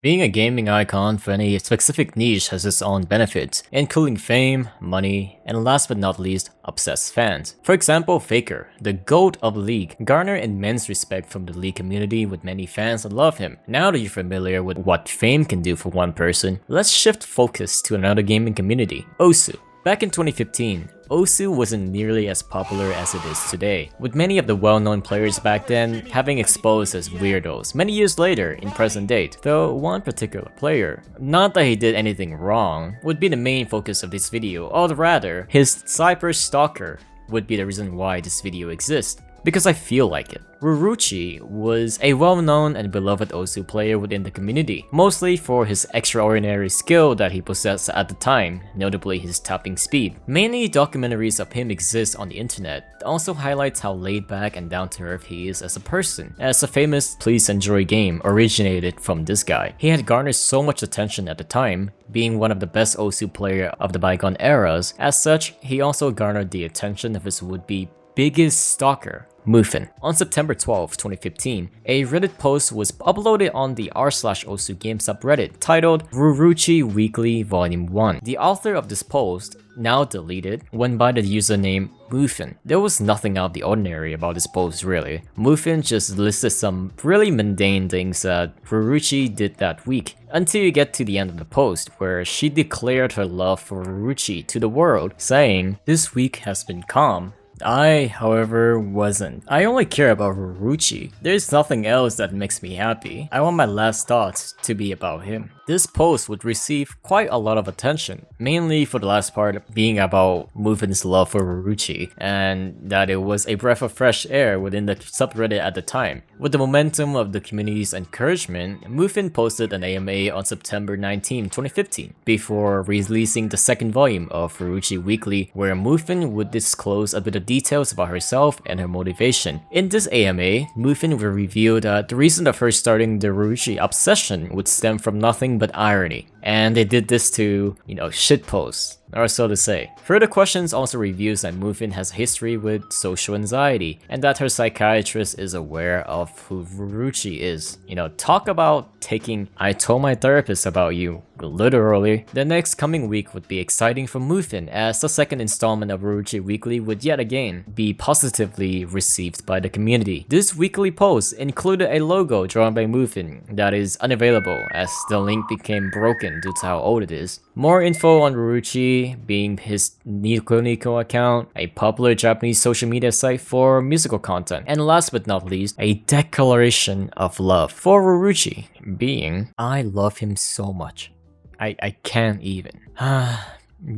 Being a gaming icon for any specific niche has its own benefits, including fame, money, and last but not least, obsessed fans. For example, Faker, the GOAT of League, garnered immense respect from the League community with many fans that love him. Now that you're familiar with what fame can do for one person, let's shift focus to another gaming community, Osu. Back in 2015, Osu wasn't nearly as popular as it is today, with many of the well-known players back then having exposed as weirdos many years later in present date, though one particular player, not that he did anything wrong, would be the main focus of this video, or rather, his cyber stalker would be the reason why this video exists. Because I feel like it. rrtyui was a well-known and beloved Osu player within the community, mostly for his extraordinary skill that he possessed at the time, notably his tapping speed. Many documentaries of him exist on the internet that also highlights how laid back and down-to-earth he is as a person, as the famous Please Enjoy game originated from this guy. He had garnered so much attention at the time, being one of the best Osu player of the bygone eras. As such, he also garnered the attention of his would-be biggest stalker, moofen. On September 12, 2015, a Reddit post was uploaded on the r/Osu game subreddit titled rrtyui Weekly Volume 1. The author of this post, now deleted, went by the username moofen. There was nothing out of the ordinary about this post really. Moofen just listed some really mundane things that rrtyui did that week, until you get to the end of the post where she declared her love for rrtyui to the world, saying, "This week has been calm. I, however, wasn't. I only care about rrtyui. There's nothing else that makes me happy. I want my last thoughts to be about him." This post would receive quite a lot of attention, mainly for the last part being about moofen's love for rrtyui, and that it was a breath of fresh air within the subreddit at the time. With the momentum of the community's encouragement, moofen posted an AMA on September 19, 2015, before releasing the second volume of rrtyui Weekly, where moofen would disclose a bit of details about herself and her motivation. In this AMA, moofen would reveal that the reason of her starting the rrtyui obsession would stem from nothing but irony. And they did this to, shitposts, or so to say. Further questions also reveals that moofen has a history with social anxiety, and that her psychiatrist is aware of who rrtyui is. Talk about taking "I told my therapist about you" literally. The next coming week would be exciting for moofen, as the second installment of rrtyui Weekly would yet again be positively received by the community. This weekly post included a logo drawn by moofen that is unavailable as the link became broken due to how old it is. More info on rrtyui being his Nico Nico account, a popular Japanese social media site for musical content, and last but not least, a declaration of love for rrtyui being, "I love him so much. I can't even.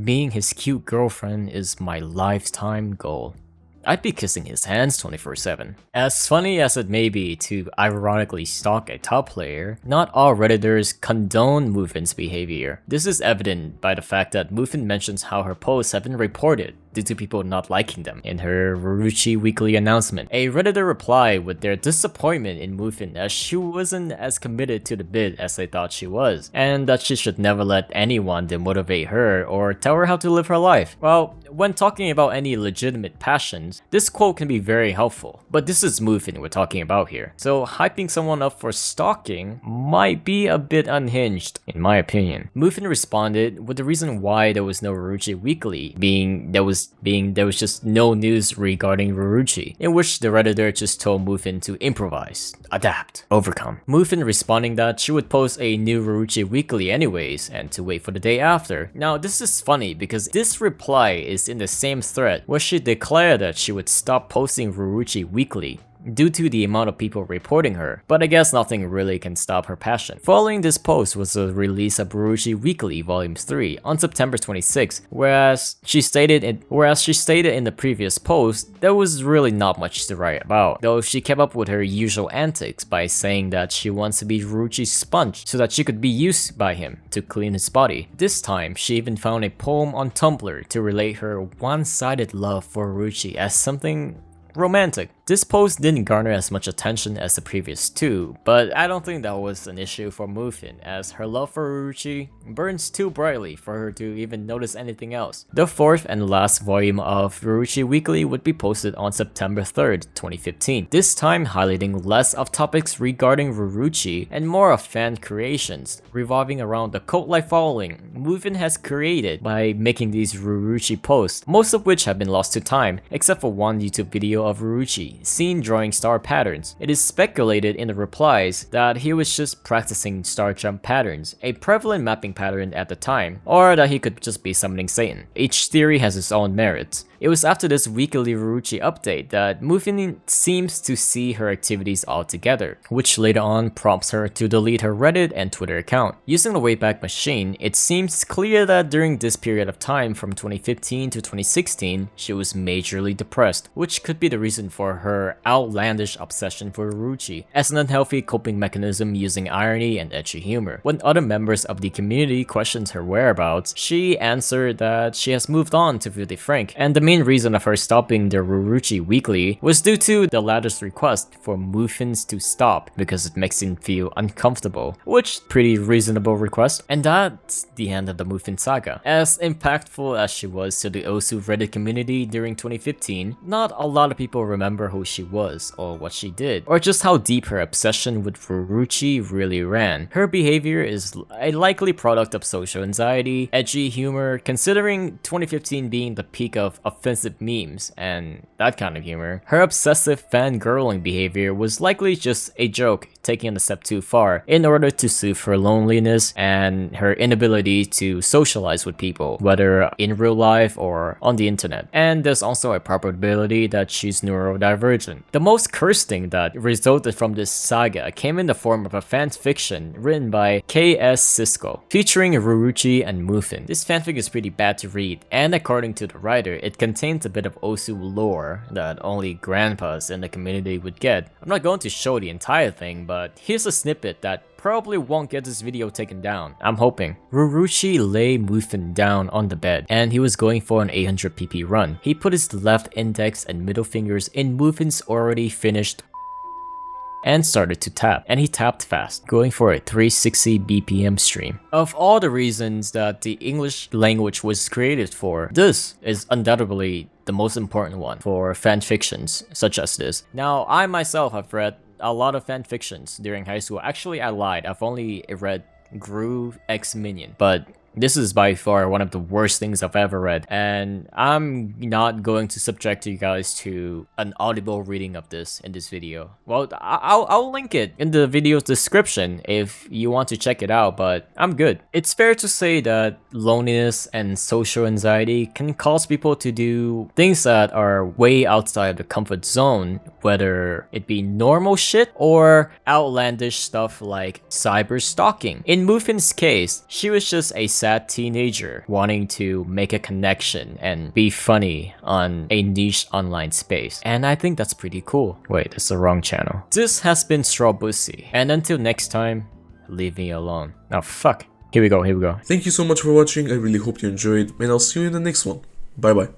Being his cute girlfriend is my lifetime goal. I'd be kissing his hands 24/7. As funny as it may be to ironically stalk a top player, not all Redditors condone moofen's behavior. This is evident by the fact that moofen mentions how her posts have been reported due to people not liking them in her rrtyui Weekly announcement. A Redditor replied with their disappointment in moofen as she wasn't as committed to the bid as they thought she was, and that she should never let anyone demotivate her or tell her how to live her life. Well, when talking about any legitimate passions, this quote can be very helpful, but this is moofen we're talking about here. So hyping someone up for stalking might be a bit unhinged, in my opinion. Moofen responded with the reason why there was no rrtyui Weekly being there was just no news regarding rrtyui, in which the Redditor just told moofen to improvise, adapt, overcome. Moofen responding that she would post a new rrtyui Weekly anyways, and to wait for the day after. Now this is funny because this reply is in the same thread where she declared that she would stop posting rrtyui Weekly due to the amount of people reporting her, but I guess nothing really can stop her passion. Following this post was the release of rrtyui Weekly Volume 3 on September 26, whereas she stated in the previous post, there was really not much to write about, though she kept up with her usual antics by saying that she wants to be rrtyui's sponge so that she could be used by him to clean his body. This time, she even found a poem on Tumblr to relate her one-sided love for rrtyui as something romantic. This post didn't garner as much attention as the previous two, but I don't think that was an issue for moofen, as her love for rrtyui burns too brightly for her to even notice anything else. The fourth and last volume of rrtyui Weekly would be posted on September 3rd, 2015, this time highlighting less of topics regarding rrtyui and more of fan creations, revolving around the cult-like following moofen has created by making these rrtyui posts, most of which have been lost to time, except for one YouTube video of rrtyui seen drawing star patterns. It is speculated in the replies that he was just practicing star jump patterns, a prevalent mapping pattern at the time, or that he could just be summoning Satan. Each theory has its own merits. It was after this weekly rrtyui update that moofen seems to see her activities all together, which later on prompts her to delete her Reddit and Twitter account. Using the Wayback Machine, it seems clear that during this period of time from 2015 to 2016, she was majorly depressed, which could be the reason for her outlandish obsession for rrtyui, as an unhealthy coping mechanism using irony and edgy humor. When other members of the community questioned her whereabouts, she answered that she has moved on, to be frank, and the main reason of her stopping the rrtyui Weekly was due to the latter's request for moofens to stop because it makes him feel uncomfortable, which pretty reasonable request. And that's the end of the moofen saga. As impactful as she was to the Osu Reddit community during 2015, not a lot of people remember who she was or what she did, or just how deep her obsession with rrtyui really ran. Her behavior is a likely product of social anxiety, edgy humor, considering 2015 being the peak of offensive memes and that kind of humor. Her obsessive fangirling behavior was likely just a joke taken a step too far in order to soothe her loneliness and her inability to socialize with people, whether in real life or on the internet. And there's also a probability that she's neurodivergent. The most cursed thing that resulted from this saga came in the form of a fanfiction written by KS Cisco, featuring rrtyui and moofen. This fanfic is pretty bad to read, and according to the writer, it contains a bit of Osu lore that only grandpas in the community would get. I'm not going to show the entire thing, but here's a snippet that probably won't get this video taken down. I'm hoping. Rrtyui lay moofen down on the bed, and he was going for an 800 pp run. He put his left index and middle fingers in moofen's already finished and started to tap, and he tapped fast, going for a 360 BPM stream. Of all the reasons that the English language was created for, this is undoubtedly the most important one for fanfictions such as this. Now, I myself have read a lot of fanfictions during high school. Actually, I lied. I've only read Gru X Minion, but this is by far one of the worst things I've ever read, and I'm not going to subject you guys to an audible reading of this in this video. Well, I'll link it in the video's description if you want to check it out, but I'm good. It's fair to say that loneliness and social anxiety can cause people to do things that are way outside the comfort zone, whether it be normal shit or outlandish stuff like cyber stalking. In moofen's case, she was just a sad teenager wanting to make a connection and be funny on a niche online space, and I think that's pretty cool. Wait, that's the wrong channel. This has been Strawbussy, and until next time, leave me alone. Oh fuck. Here we go. Thank you so much for watching. I really hope you enjoyed, and I'll see you in the next one. Bye bye.